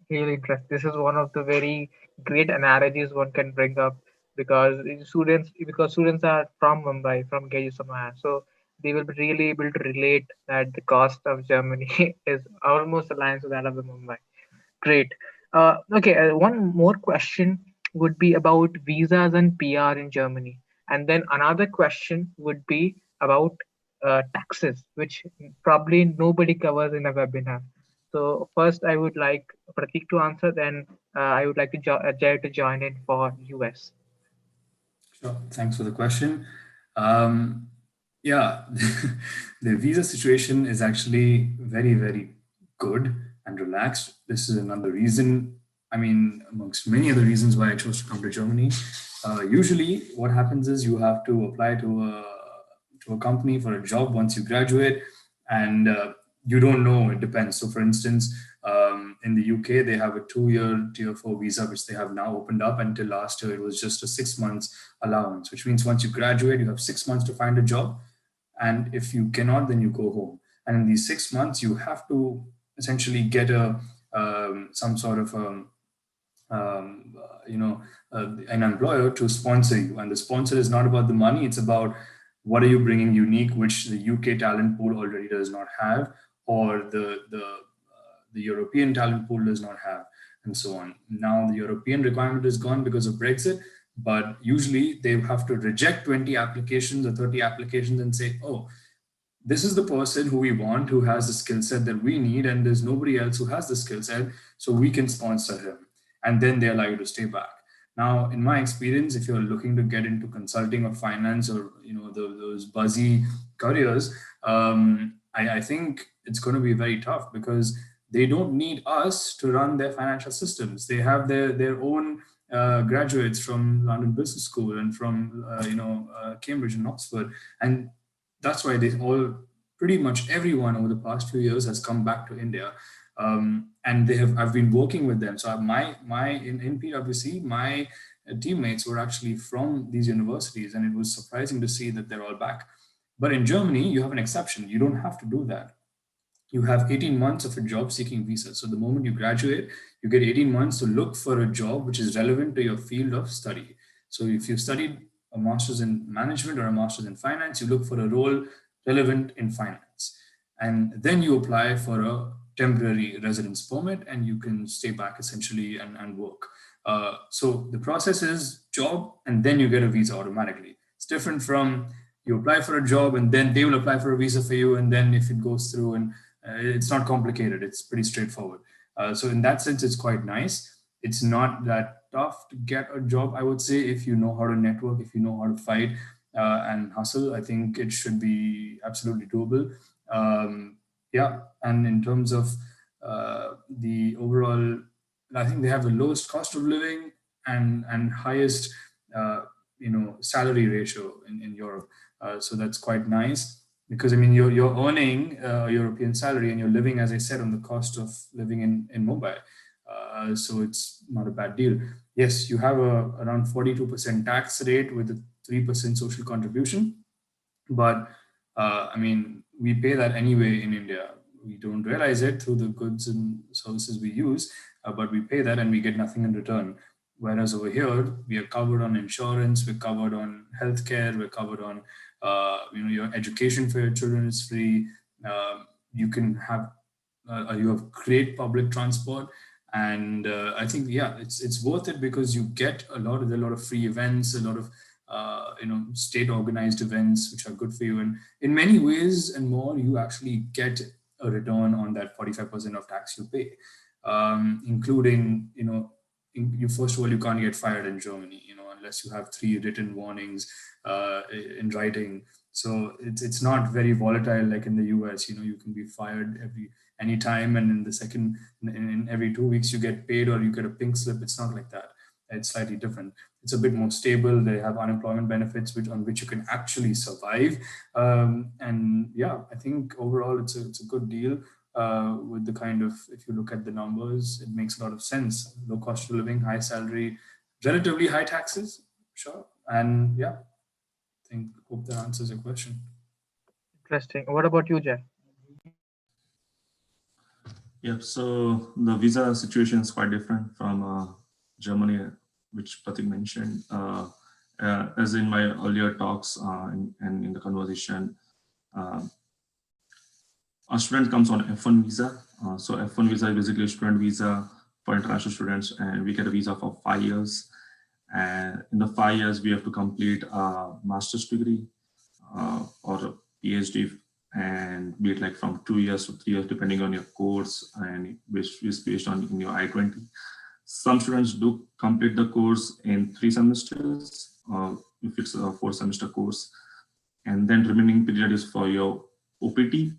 Really interesting. This is one of the very great analogies one can bring up because students are from Mumbai, from KU somewhere, so they will be really able to relate that the cost of Germany is almost aligned to that of the Mumbai. Great. Okay, one more question would be about visas and PR in Germany. And then another question would be about taxes, which probably nobody covers in a webinar. So first, I would like Pratik to answer, then I would like to Jay to join in for US. Sure. Thanks for the question. Yeah, the visa situation is actually very, very good and relaxed. This is another reason, I mean, amongst many other reasons why I chose to come to Germany. Usually, what happens is you have to apply to a company for a job once you graduate, and you don't know. It depends. So, for instance, in the UK, they have a 2-year Tier 4 visa, which they have now opened up. Until last year, it was just a 6 months allowance, which means once you graduate, you have 6 months to find a job. And if you cannot, then you go home. And in these 6 months, you have to essentially get some sort of an employer to sponsor you. And the sponsor is not about the money; it's about what are you bringing unique, which the UK talent pool already does not have, or the European talent pool does not have, and so on. Now the European requirement is gone because of Brexit, but usually they have to reject 20 applications or 30 applications and say, oh, this is the person who we want, who has the skill set that we need, and there's nobody else who has the skill set, so we can sponsor him. And then they allow you to stay back. Now, in my experience, if you're looking to get into consulting or finance or those buzzy careers, I think it's going to be very tough because they don't need us to run their financial systems. They have their own graduates from London Business School and from Cambridge and Oxford, and that's why they all, pretty much everyone over the past few years has come back to India, and I've been working with them. So in PwC, my teammates were actually from these universities, and it was surprising to see that they're all back. But in Germany, you have an exception. You don't have to do that. You have 18 months of a job seeking visa. So the moment you graduate, you get 18 months to look for a job which is relevant to your field of study. So if you studied a master's in management or a master's in finance, you look for a role relevant in finance. And then you apply for a temporary residence permit and you can stay back essentially and work. So the process is job and then you get a visa automatically. It's different from you apply for a job and then they will apply for a visa for you. And then if it goes through, and it's not complicated, it's pretty straightforward. So in that sense, it's quite nice. It's not that tough to get a job, I would say, if you know how to network, if you know how to fight and hustle. I think it should be absolutely doable. Yeah, and in terms of the overall, I think they have the lowest cost of living and highest salary ratio in Europe. So that's quite nice. Because I mean, you're earning a European salary and you're living, as I said, on the cost of living in Mumbai. So it's not a bad deal. Yes, you have around 42% tax rate with a 3% social contribution. But I mean, we pay that anyway in India. We don't realize it through the goods and services we use, but we pay that and we get nothing in return. Whereas over here, we are covered on insurance, we're covered on healthcare, we're covered on your education for your children is free. You can have you have great public transport, and I think it's worth it because you get a lot of free events, a lot of state organized events which are good for you, and in many ways and more, you actually get a return on that 45% of tax you pay, including you first of all, you can't get fired in Germany, unless you have 3 written warnings in writing. So it's not very volatile like in the US. You can be fired any time, and in every 2 weeks you get paid or you get a pink slip. It's not like that. It's slightly different. It's a bit more stable. They have unemployment benefits on which you can actually survive. And yeah, I think overall it's a good deal. with the kind of, if you look at the numbers, it makes a lot of sense. Low cost of living, high salary, relatively high taxes, sure. And yeah, hope that answers your question. Interesting. What about you, Jay? Yep. So the visa situation is quite different from Germany, which Pratik mentioned. As in my earlier talks and in the conversation, a student comes on F1 visa. So F1 visa is basically a student visa for international students, and we get a visa for 5 years. And in the 5 years, we have to complete a master's degree or a PhD, and be it like from 2 years to 3 years, depending on your course, and which is based on in your I-20. Some students do complete the course in 3 semesters, if it's a 4-semester course, and then remaining period is for your OPT.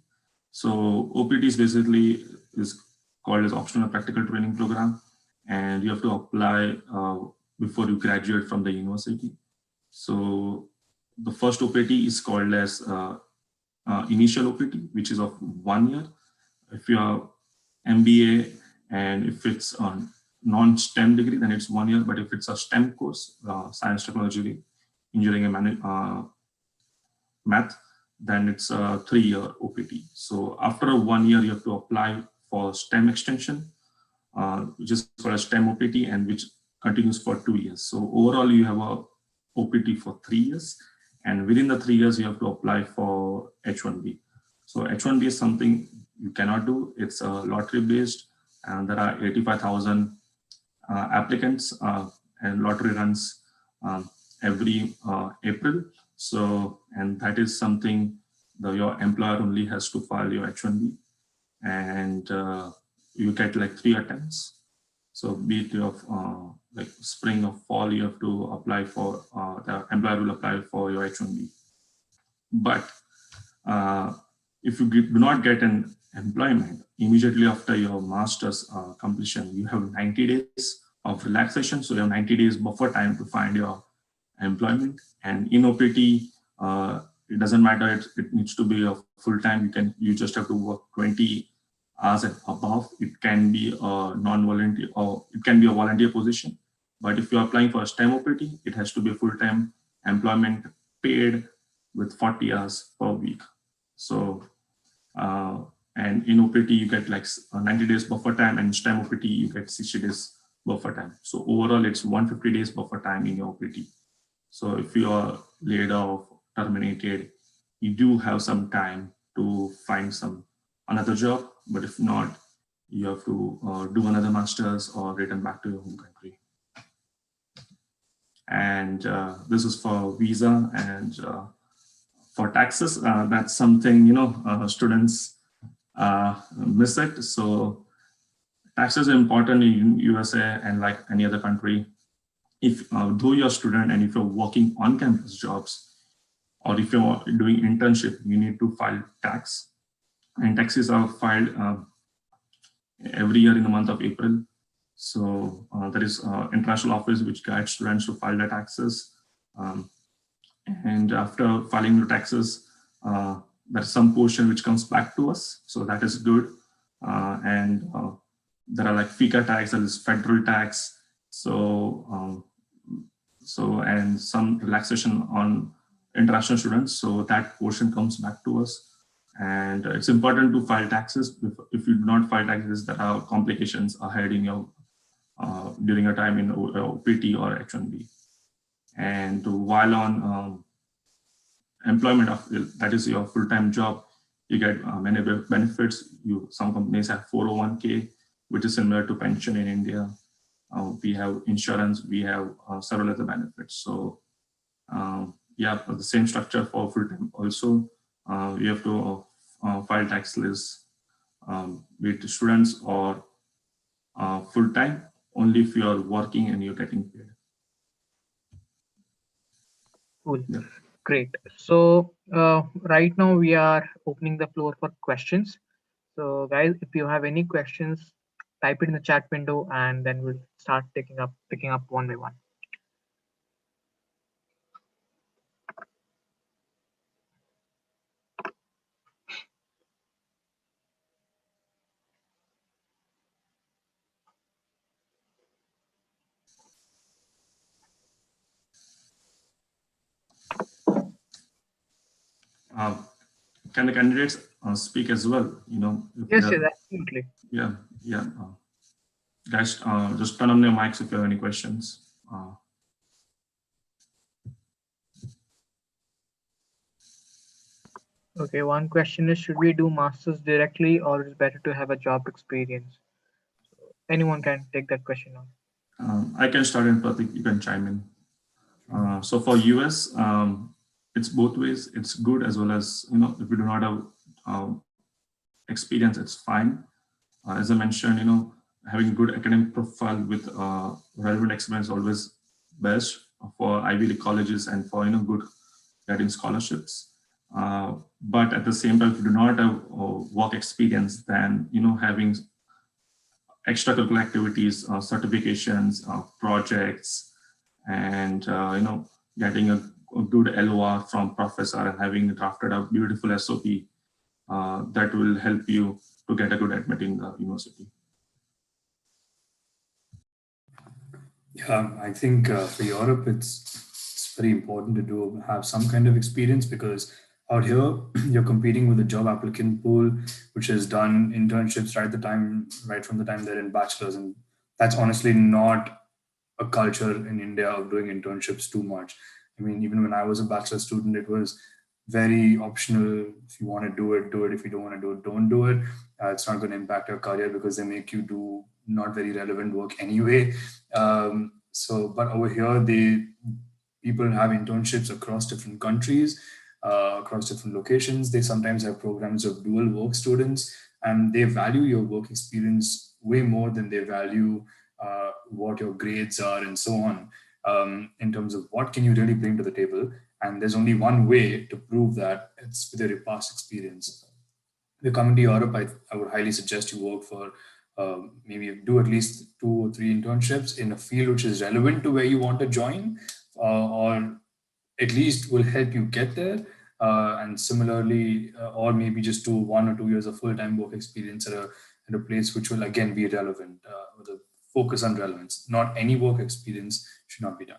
So OPT is basically is called as optional practical training program, and you have to apply before you graduate from the university. So the first OPT is called as initial OPT, which is of 1 year. If you are MBA and if it's on non-STEM degree, then it's 1 year. But if it's a STEM course, science, technology, engineering, and math, then it's a 3-year OPT. So after 1 year, you have to apply for STEM extension, which is called a STEM OPT, and which continues for 2 years. So overall, you have a OPT for 3 years, and within the 3 years, you have to apply for H1B. So H1B is something you cannot do. It's lottery based, and there are 85,000 applicants, and lottery runs every April. So, and that is something your employer only has to file your H1B, and you get like 3 attempts. So be it of like spring or fall, you have to apply for, the employer will apply for your H1B. But if you do not get an employment immediately after your master's completion, you have 90 days of relaxation. So you have 90 days buffer time to find your employment. And in OPT, it doesn't matter, it needs to be a full-time. You just have to work 20 hours and above. It can be a non-volunteer, or it can be a volunteer position. But if you're applying for a STEM OPT, it has to be a full-time employment paid with 40 hours per week. So, and in OPT, you get like 90 days buffer time, and STEM OPT, you get 60 days buffer time. So overall, it's 150 days buffer time in your OPT. So if you are laid off, terminated, you do have some time to find another job. But if not, you have to do another master's or return back to your home country. And this is for visa. And for taxes, that's something, students miss it. So taxes are important in USA and like any other country. If though you're a student and if you're working on campus jobs, or if you're doing internship, you need to file tax. And taxes are filed every year in the month of April. So there is an international office which guides students to file their taxes. And after filing the taxes, there's some portion which comes back to us. So that is good. And there are like FICA tax, there is federal tax. So, and some relaxation on international students. So that portion comes back to us. And it's important to file taxes. If you do not file taxes, there are complications ahead in your during your time in OPT or H1B. And while on employment, that is your full-time job, you get many benefits. Some companies have 401k, which is similar to pension in India. We have insurance, we have several other benefits. So yeah, the same structure for full-time also. You have to file tax lists with students or full-time, only if you are working and you're getting paid. Cool. Yeah. Great. So right now we are opening the floor for questions. So guys, if you have any questions, type it in the chat window, and then we'll start picking up one by one. can the candidates speak as well? You know, Yes, yes, absolutely. Yeah. Guys, just turn on your mics if you have any questions. Okay, one question is, should we do masters directly, or is it better to have a job experience? Anyone can take that question on. I can start, and Pratik, you can chime in. So for US, it's both ways. It's good as well as, you know, if you do not have experience, it's fine. As I mentioned, you know, having a good academic profile with relevant experience always best for Ivy League colleges and for, you know, good getting scholarships. But at the same time, if you do not have work experience, then, you know, having extracurricular activities, certifications, projects, and you know, getting a good LOR from professor and having drafted a beautiful SOP that will help you to get a good admit in the university. Yeah, I think for Europe, it's very important to have some kind of experience, because out here you're competing with a job applicant pool which has done internships right from the time they're in bachelor's, and that's honestly not a culture in India of doing internships too much. I mean, even when I was a bachelor student, it was very optional. If you want to do it, do it. If you don't want to do it, don't do it. It's not going to impact your career because they make you do not very relevant work anyway. But over here, people have internships across different countries, across different locations. They sometimes have programs of dual work students, and they value your work experience way more than they value what your grades are and so on, in terms of what can you really bring to the table. And there's only one way to prove that: it's with your past experience. If you're coming to Europe, I would highly suggest you work for maybe do at least 2 or 3 internships in a field which is relevant to where you want to join, or at least will help you get there. And similarly, or maybe just do 1 or 2 years of full-time work experience at a place which will again be relevant, with a focus on relevance. Not any work experience should not be done.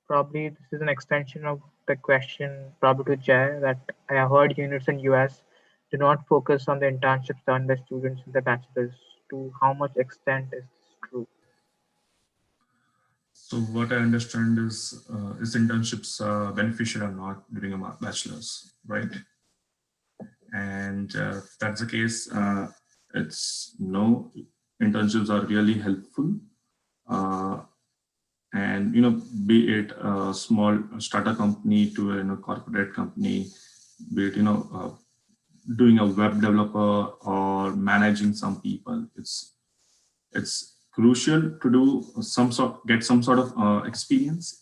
Probably this is an extension of the question probably to Jay, that I have heard units in US do not focus on the internships done by students in the bachelor's. To how much extent is this true? So what I understand is internships beneficial or not during a bachelor's, right? And if that's the case, it's no, internships are really helpful. And, you know, be it a small startup company to a, you know, corporate company, be it, you know, doing a web developer or managing some people, it's crucial to do get some sort of experience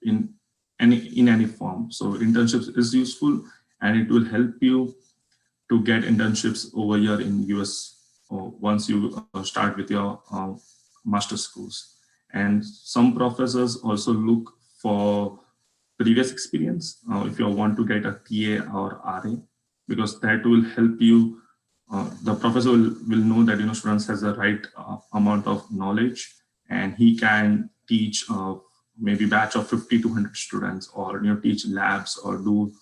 in any form. So internships is useful, and it will help you to get internships over here in US once you start with your master's schools. And some professors also look for previous experience if you want to get a TA or RA, because that will help you. The professor will know that, you know, students has the right amount of knowledge, and he can teach maybe batch of 50 to 100 students, or, you know, teach labs or do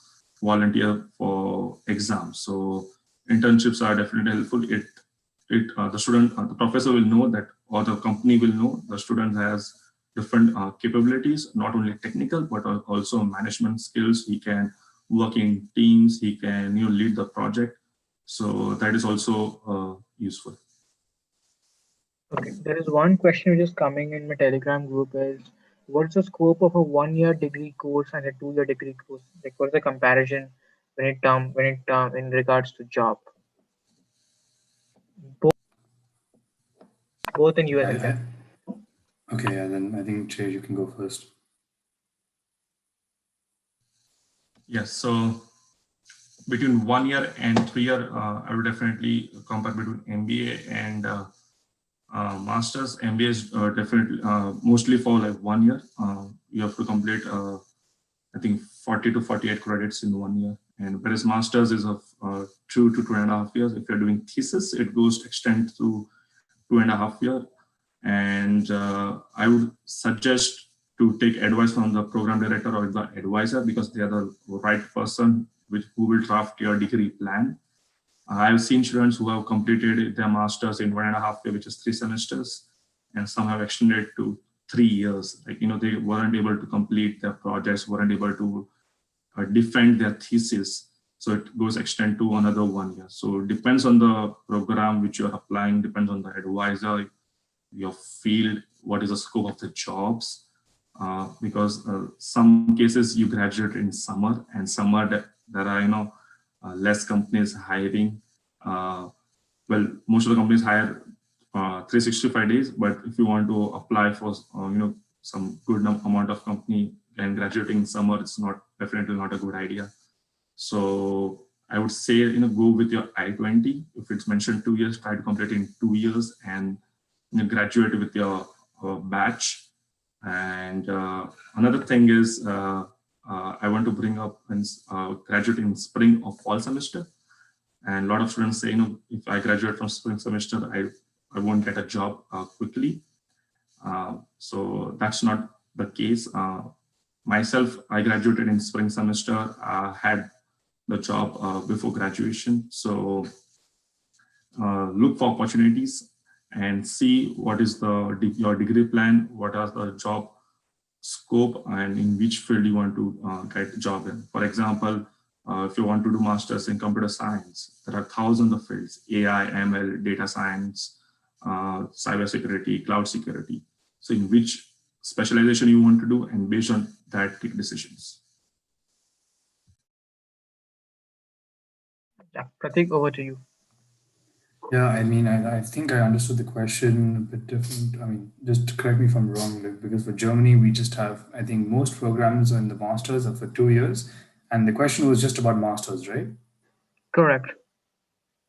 volunteer for exams. So internships are definitely helpful. The professor will know that, or the company will know the student has different capabilities, not only technical but also management skills. He can work in teams. He can, you know, lead the project. So that is also useful. Okay, there is one question which is coming in my Telegram group is, what's the scope of a 1-year degree course and a 2-year degree course? Like, what's the comparison when it in regards to job? Both in US and Canada. Okay, and then I think Jay, you can go first. Yes, so between 1 year and 3 year, I would definitely compare between MBA and masters. MBA is definitely mostly for like 1 year. You have to complete I think 40 to 48 credits in 1 year, and whereas masters is of 2 to 2.5 years. If you're doing thesis, it goes extend to 2.5 years. And I would suggest to take advice from the program director or the advisor, because they are the right person who will draft your degree plan. I've seen students who have completed their masters in 1.5 years, which is 3 semesters, and some have extended to 3 years. Like, they weren't able to complete their projects, weren't able to defend their thesis. So it goes extend to another 1 year. So it depends on the program which you're applying, depends on the advisor, your field, what is the scope of the jobs. Because some cases you graduate in summer, and summer there are less companies hiring. Well, most of the companies hire 365 days, but if you want to apply for some good amount of company and graduating in summer, it's definitely not a good idea. So I would say go with your I-20. If it's mentioned 2 years, try to complete in 2 years and graduate with your batch. And another thing is I want to bring up graduate in spring or fall semester. And a lot of students say, if I graduate from spring semester, I won't get a job quickly. So that's not the case. Myself, I graduated in spring semester, had the job before graduation. So look for opportunities and see what is your degree plan, what are the job scope, and in which field you want to get a job in. For example, if you want to do masters in computer science, there are thousands of fields: AI, ML, data science, cybersecurity, cloud security. So in which specialization you want to do, and based on that, take decisions. Yeah, Pratik, over to you. Yeah, I mean, I think I understood the question a bit different. I mean, just correct me if I'm wrong, because for Germany, we just have, I think most programs in the masters are for 2 years. And the question was just about masters, right? Correct.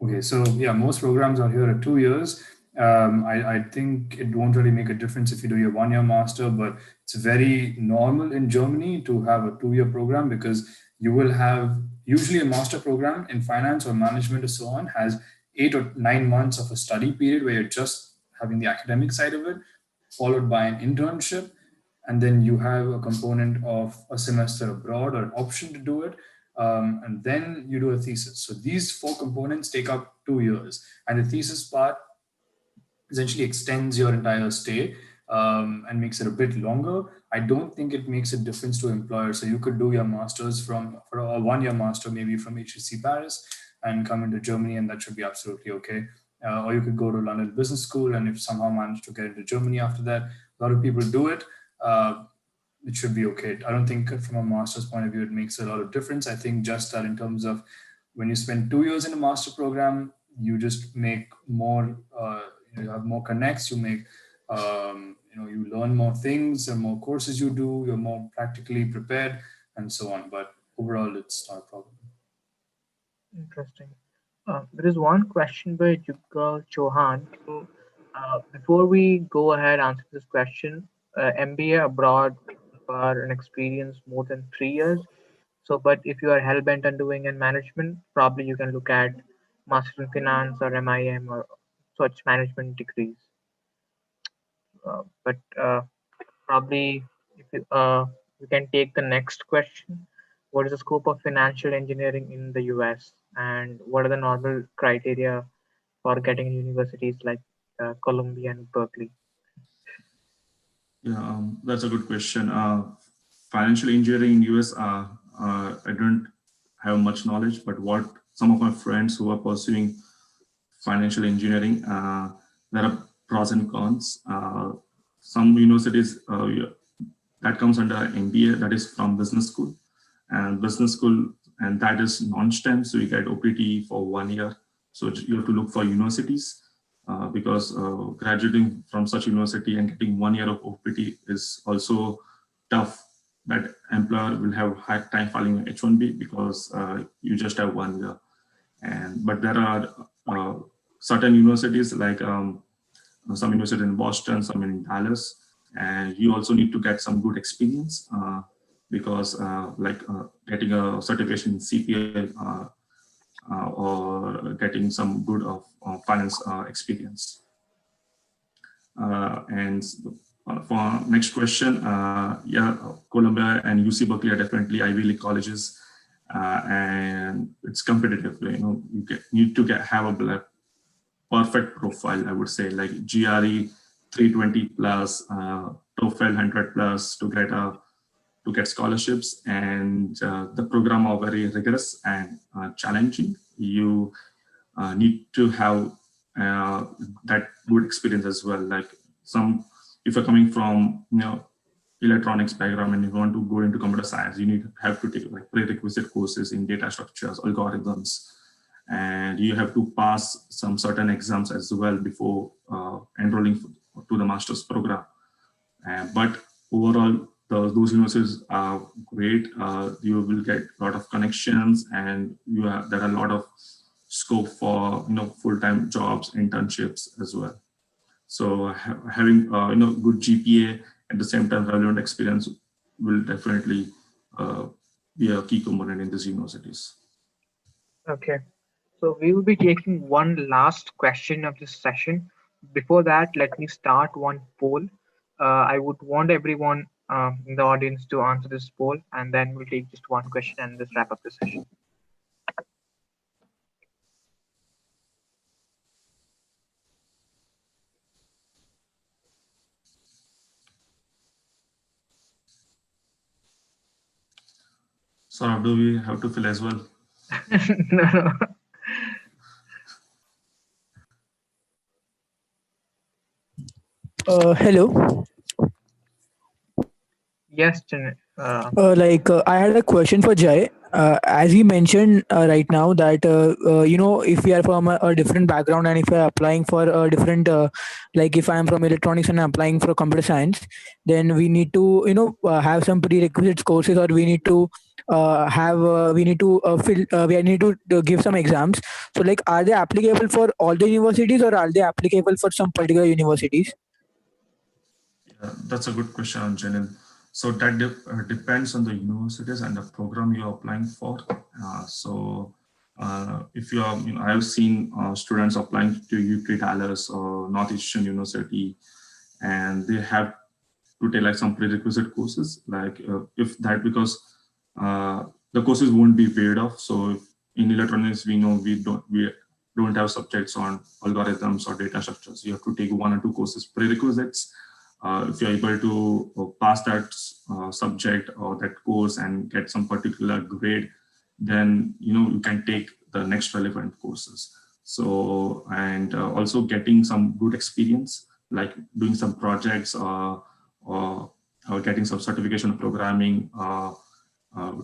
Okay, so yeah, most programs are here at 2 years. I think it won't really make a difference if you do your 1 year master, but it's very normal in Germany to have a 2 year program, because you will have usually a master program in finance or management or so on has 8 or 9 months of a study period where you're just having the academic side of it, followed by an internship. And then you have a component of a semester abroad or an option to do it. And then you do a thesis. So these 4 components take up 2 years. And the thesis part essentially extends your entire stay and makes it a bit longer. I don't think it makes a difference to employers. So you could do your master's for a 1 year master, maybe from HEC Paris, and come into Germany, and that should be absolutely okay. Or you could go to London Business School, and if somehow manage to get into Germany after that, a lot of people do it. It should be okay. I don't think from a master's point of view, it makes a lot of difference. I think just that in terms of when you spend 2 years in a master program, you just make more, you have more connects, you make, you learn more things, and more courses you do, you're more practically prepared and so on. But overall, it's not a problem. Interesting. There is one question by Jugal Chauhan. So, before we go ahead answer this question, MBA abroad for an experience more than 3 years. So, but if you are hell bent on doing in management, probably you can look at Master in Finance or MIM or such management degrees. But probably if we can take the next question. What is the scope of financial engineering in the US, and what are the normal criteria for getting in universities like Columbia and Berkeley? Yeah, that's a good question. Financial engineering in US, I don't have much knowledge, but what some of my friends who are pursuing financial engineering, there are pros and cons. Some universities that comes under MBA, that is from business school, and that is non-STEM, so you get OPT for 1 year. So you have to look for universities. Because graduating from such university and getting 1 year of OPT is also tough. That employer will have hard time filing H-1B because you just have 1 year. But there are certain universities like some university in Boston, some in Dallas, and you also need to get some good experience because getting a certification in CPA or getting some good finance experience. And For next question, yeah, Columbia and UC Berkeley are definitely Ivy League colleges, and it's competitive. You need to have a perfect profile. I would say like GRE 320 plus, TOEFL 100 plus to get scholarships, and the program are very rigorous and challenging. You need to have that good experience as well. Like if you're coming from electronics background and you want to go into computer science, you have to take like prerequisite courses in data structures, algorithms, and you have to pass some certain exams as well before enrolling to the master's program. But overall, those universities are great. You will get a lot of connections, and there are a lot of scope for full-time jobs, internships as well. So having good GPA at the same time relevant experience will definitely be a key component in these universities. Okay, so we will be taking one last question of this session. Before that, let me start one poll. I would want everyone in the audience to answer this poll, and then we'll take just one question and just wrap up the session. So do we have to fill as well? No. Hello. Yes, Janet. I had a question for Jai. As you mentioned right now that if we are from a different background and if we are applying for a different like if I am from electronics and I'm applying for computer science, then we need to have some prerequisite courses, or we need to we need to give some exams. So like, are they applicable for all the universities, or are they applicable for some particular universities? Yeah, that's a good question, Janil. So that depends on the universities and the program you're applying for. If you are, I have seen students applying to UT Dallas or Northeastern University, and they have to take like some prerequisite courses. Like because the courses won't be paid off. So in electronics, we know we don't have subjects on algorithms or data structures. You have to take 1 or 2 courses prerequisites. If you're able to pass that subject or that course and get some particular grade, then you can take the next relevant courses. So and also getting some good experience, like doing some projects or getting some certification of programming,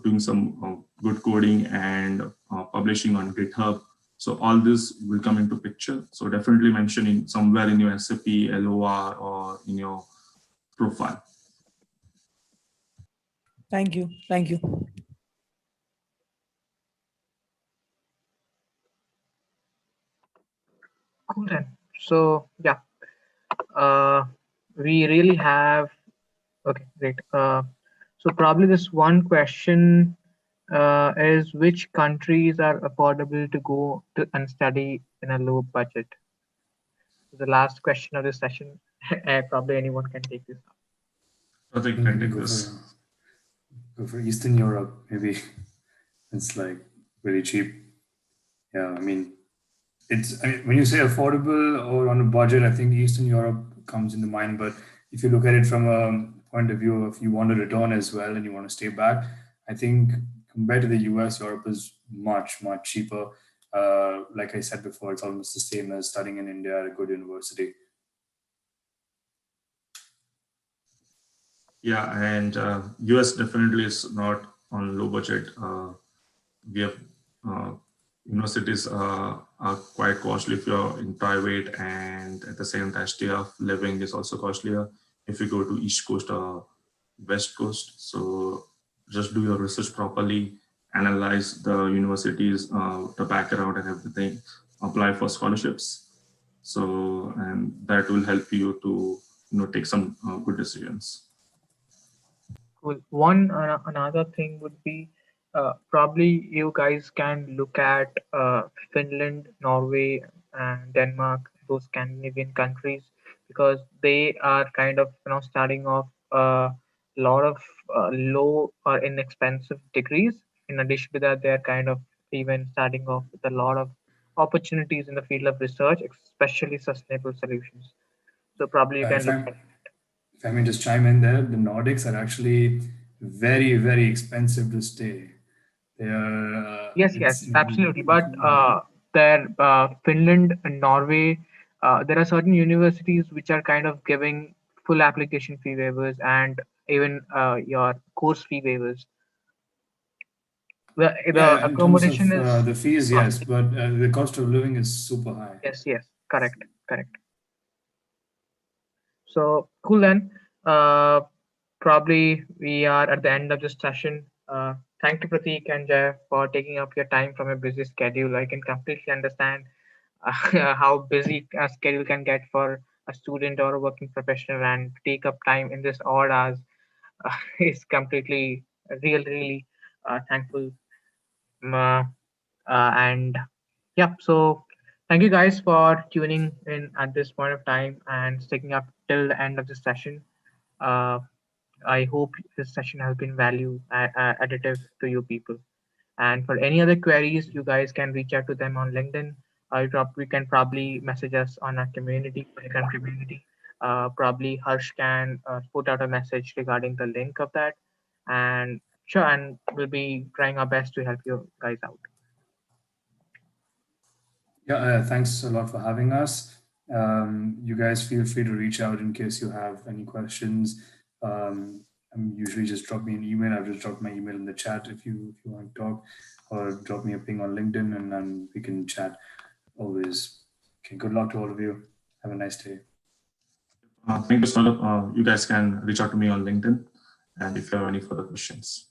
doing some good coding and publishing on GitHub. So all this will come into picture. So definitely mention in somewhere in your SAP, LOR, or in your profile. Thank you. Thank you. Cool then. So yeah, we really have. Okay, great. So probably this one question is, which countries are affordable to go to and study in a low budget? The last question of this session. Probably anyone can take this up. I think I can take this. Go for Eastern Europe, maybe. It's like very cheap. Yeah, I mean, when you say affordable or on a budget, I think Eastern Europe comes into mind. But if you look at it from a point of view of you want to return as well and you want to stay back, I think compared to the US, Europe is much, much cheaper. Like I said before, it's almost the same as studying in India at a good university. Yeah, and US definitely is not on low budget. We have universities are quite costly if you're in private, and at the same time, stay of living is also costlier if you go to East Coast or West Coast. So just do your research properly, analyze the universities, the background and everything, apply for scholarships. So, and that will help you to take some good decisions. Cool. Another thing would be probably you guys can look at Finland, Norway, and Denmark, those Scandinavian countries. because they are kind of starting off a lot of low or inexpensive degrees. In addition to that, they are kind of even starting off with a lot of opportunities in the field of research, especially sustainable solutions. So probably you can If look I at. if I may just chime in there, the Nordics are actually very, very expensive to stay. They are. Yes, yes, absolutely. But there, Finland and Norway, there are certain universities which are kind of giving full application fee waivers and even your course fee waivers. The Yeah, in terms accommodation of is the fees, yes, costly. but the cost of living is super high. Yes, yes, correct, correct. So cool then. Uh, Probably we are at the end of this session. Thank you, Prateek and Jay, for taking up your time from a busy schedule. I can completely understand how busy a schedule can get for a student or a working professional, and take up time in this odd hours is completely really thankful. And yeah, so thank you guys for tuning in at this point of time and sticking up till the end of the session. Uh, I hope this session has been value additive to you people. And for any other queries, you guys can reach out to them on LinkedIn. We can probably message us on our community, Telegram community. Probably Harsh can put out a message regarding the link of that. And sure, and we'll be trying our best to help you guys out. Yeah, thanks a lot for having us. You guys feel free to reach out in case you have any questions. Usually just drop me an email. I've just dropped my email in the chat if you want to talk, or drop me a ping on LinkedIn, and then we can chat always. Okay, good luck to all of you. Have a nice day. Thank you, Saurabh. You guys can reach out to me on LinkedIn, and if you have any further questions.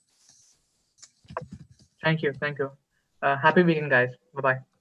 Thank you. Happy weekend, guys. Bye bye.